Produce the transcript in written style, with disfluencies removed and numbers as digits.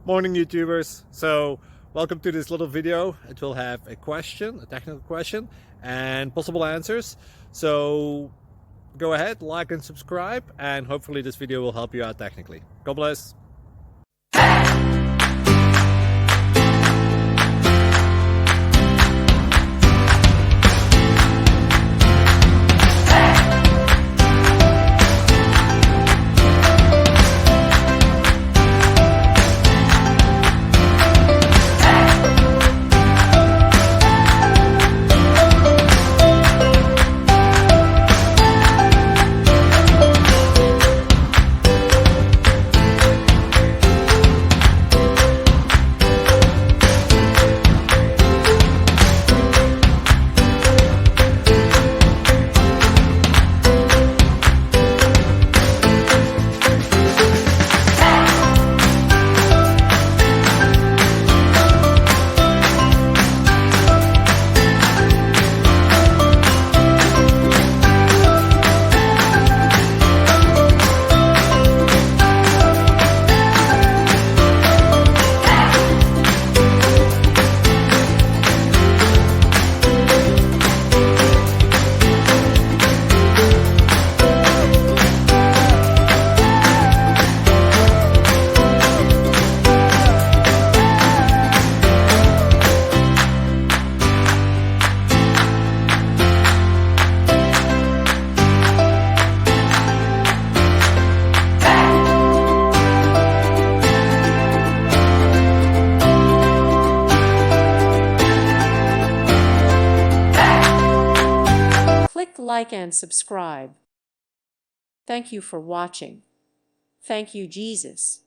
Morning YouTubers. So welcome to this little video. It will have a question, a technical question, and possible answers. So go ahead, like and subscribe, and hopefully this video will help you out technically. God bless. Click like and subscribe. Thank you for watching. Thank you, Jesus.